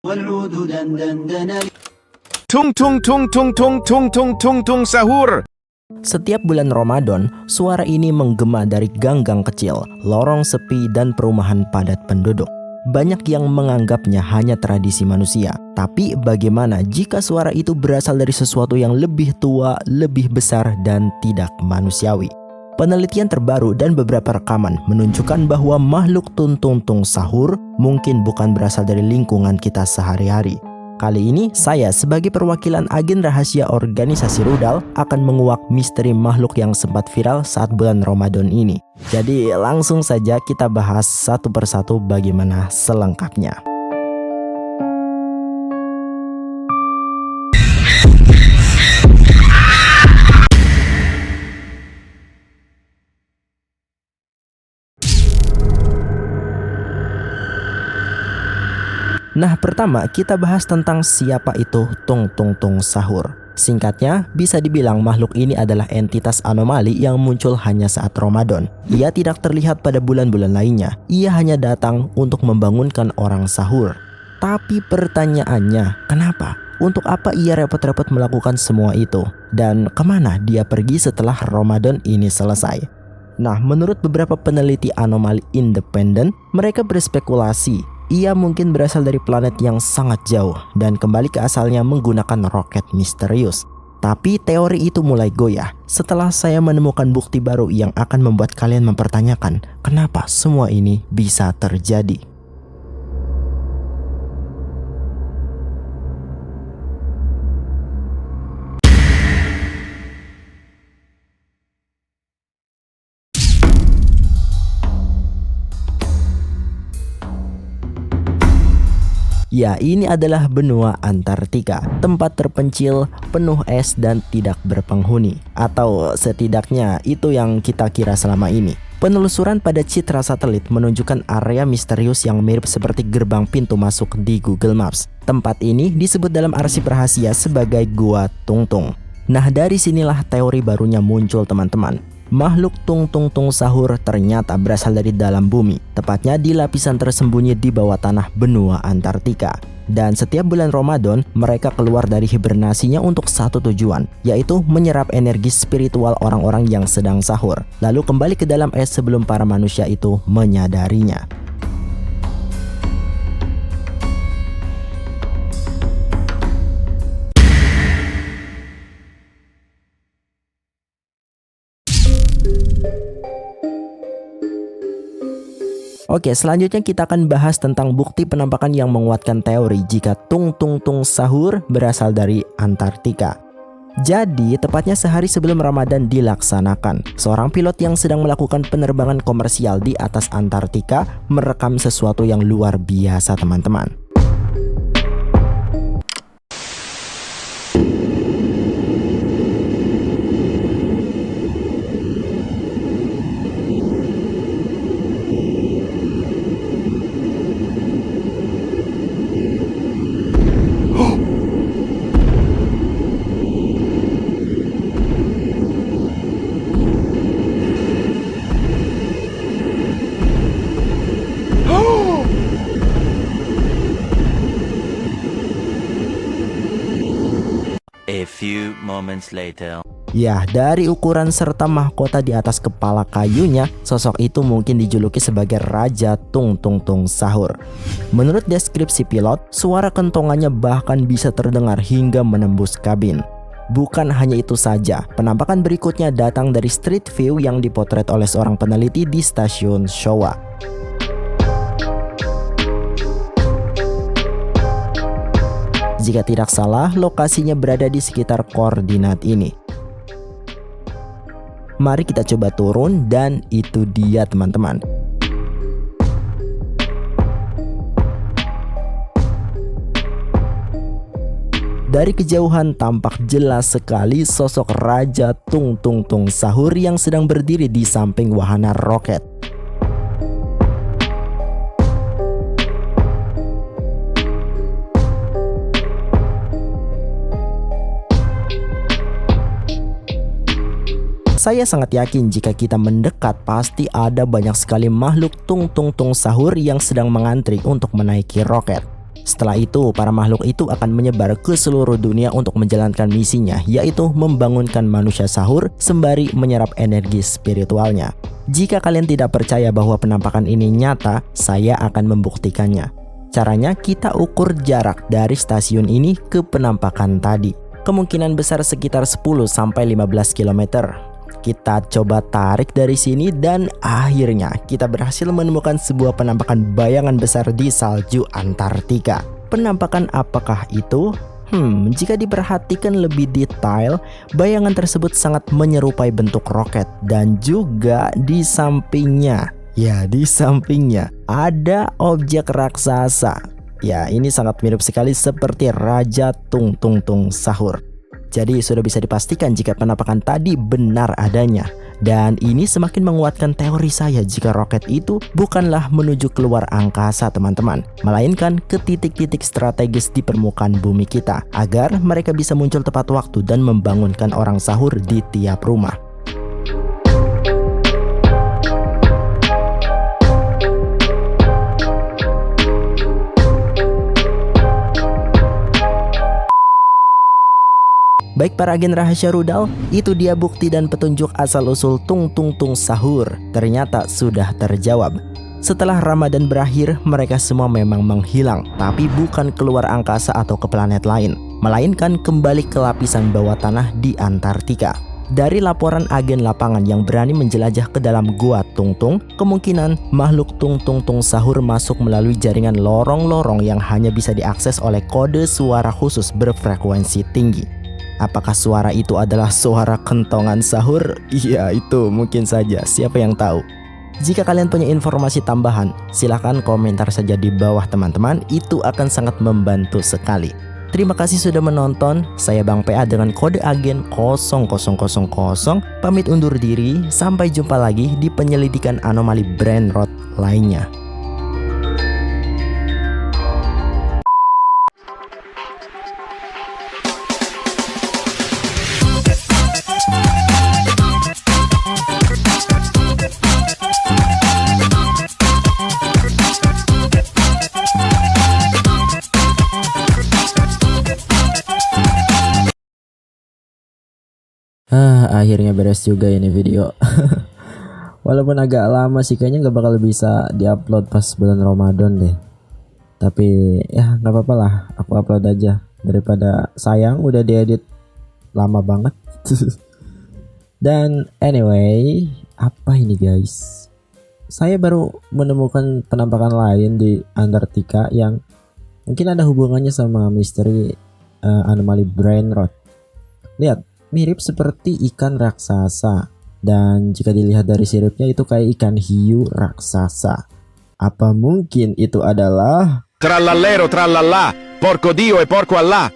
والعود دندن Tung tung tung tung tung tung tung tung tung sahur. Setiap bulan Ramadan, suara ini menggema dari gang-gang kecil, lorong sepi, dan perumahan padat penduduk. Banyak yang menganggapnya hanya tradisi manusia. Tapi bagaimana jika suara itu berasal dari sesuatu yang lebih tua, lebih besar, dan tidak manusiawi? Penelitian terbaru dan beberapa rekaman menunjukkan bahwa makhluk tung-tung-tung sahur mungkin bukan berasal dari lingkungan kita sehari-hari. Kali ini, saya sebagai perwakilan agen rahasia organisasi rudal akan menguak misteri makhluk yang sempat viral saat bulan Ramadan ini. Jadi langsung saja kita bahas satu persatu bagaimana selengkapnya. Nah, pertama kita bahas tentang siapa itu tung-tung-tung sahur. Singkatnya, bisa dibilang makhluk ini adalah entitas anomali yang muncul hanya saat Ramadan. Ia tidak terlihat pada bulan-bulan lainnya. Ia hanya datang untuk membangunkan orang sahur. Tapi pertanyaannya, kenapa? Untuk apa ia repot-repot melakukan semua itu? Dan kemana dia pergi setelah Ramadan ini selesai? Nah, menurut beberapa peneliti anomali independen, mereka berspekulasi ia mungkin berasal dari planet yang sangat jauh dan kembali ke asalnya menggunakan roket misterius. Tapi teori itu mulai goyah setelah saya menemukan bukti baru yang akan membuat kalian mempertanyakan kenapa semua ini bisa terjadi. Ya, ini adalah benua Antartika, tempat terpencil, penuh es dan tidak berpenghuni. Atau setidaknya itu yang kita kira selama ini. Penelusuran pada citra satelit menunjukkan area misterius yang mirip seperti gerbang pintu masuk di Google Maps. Tempat ini disebut dalam arsip rahasia sebagai Gua Tung-tung. Nah, dari sinilah teori barunya muncul, teman-teman. Makhluk tung-tung-tung sahur ternyata berasal dari dalam bumi, tepatnya di lapisan tersembunyi di bawah tanah benua Antartika. Dan setiap bulan Ramadan, mereka keluar dari hibernasinya untuk satu tujuan, yaitu menyerap energi spiritual orang-orang yang sedang sahur, lalu kembali ke dalam es sebelum para manusia itu menyadarinya. Oke, selanjutnya kita akan bahas tentang bukti penampakan yang menguatkan teori jika tung-tung-tung sahur berasal dari Antartika. Jadi, tepatnya sehari sebelum Ramadan dilaksanakan, seorang pilot yang sedang melakukan penerbangan komersial di atas Antartika merekam sesuatu yang luar biasa, teman-teman. A few moments later. Ya, dari ukuran serta mahkota di atas kepala kayunya, sosok itu mungkin dijuluki sebagai Raja Tung-tung-tung Sahur. Menurut deskripsi pilot, suara kentongannya bahkan bisa terdengar hingga menembus kabin. Bukan hanya itu saja, penampakan berikutnya datang dari street view yang dipotret oleh seorang peneliti di stasiun Showa. Jika tidak salah, lokasinya berada di sekitar koordinat ini. Mari kita coba turun dan itu dia, teman-teman. Dari kejauhan tampak jelas sekali sosok Raja Tung-tung-tung Sahur yang sedang berdiri di samping wahana roket. Saya sangat yakin jika kita mendekat pasti ada banyak sekali makhluk tung-tung-tung sahur yang sedang mengantri untuk menaiki roket. Setelah itu, para makhluk itu akan menyebar ke seluruh dunia untuk menjalankan misinya, yaitu membangunkan manusia sahur sembari menyerap energi spiritualnya. Jika kalian tidak percaya bahwa penampakan ini nyata, saya akan membuktikannya. Caranya, kita ukur jarak dari stasiun ini ke penampakan tadi. Kemungkinan besar sekitar 10-15 km. Kita coba tarik dari sini dan akhirnya kita berhasil menemukan sebuah penampakan bayangan besar di salju Antartika. Penampakan apakah itu? Jika diperhatikan lebih detail, bayangan tersebut sangat menyerupai bentuk roket dan juga di sampingnya ada objek raksasa. Ya, ini sangat mirip sekali seperti Raja Tung Tung Tung Sahur. Jadi sudah bisa dipastikan jika penampakan tadi benar adanya. Dan ini semakin menguatkan teori saya jika roket itu bukanlah menuju keluar angkasa teman-teman, melainkan ke titik-titik strategis di permukaan bumi kita, agar mereka bisa muncul tepat waktu dan membangunkan orang sahur di tiap rumah. Baik para agen rahasia rudal, itu dia bukti dan petunjuk asal-usul Tung Tung Tung Sahur. Ternyata sudah terjawab. Setelah Ramadan berakhir, mereka semua memang menghilang, tapi bukan keluar angkasa atau ke planet lain, melainkan kembali ke lapisan bawah tanah di Antartika. Dari laporan agen lapangan yang berani menjelajah ke dalam gua Tung Tung, kemungkinan makhluk Tung Tung Tung Sahur masuk melalui jaringan lorong-lorong yang hanya bisa diakses oleh kode suara khusus berfrekuensi tinggi. Apakah suara itu adalah suara kentongan sahur? Iya, itu mungkin saja, siapa yang tahu. Jika kalian punya informasi tambahan, silahkan komentar saja di bawah teman-teman, itu akan sangat membantu sekali. Terima kasih sudah menonton, saya Bang PA dengan kode agen 0000, pamit undur diri, sampai jumpa lagi di penyelidikan anomali Brainrot lainnya. Akhirnya beres juga ini video. Walaupun agak lama sih, kayaknya nggak bakal bisa diupload pas bulan Ramadan deh. Tapi ya nggak apa-apa lah, aku upload aja daripada sayang udah diedit lama banget. Dan anyway, apa ini guys? Saya baru menemukan penampakan lain di Antartika yang mungkin ada hubungannya sama misteri anomali Brainrot. Lihat, mirip seperti ikan raksasa, dan jika dilihat dari siripnya itu kayak ikan hiu raksasa. Apa mungkin itu adalah Trallallero trallallà, porco Dio e porco Allah.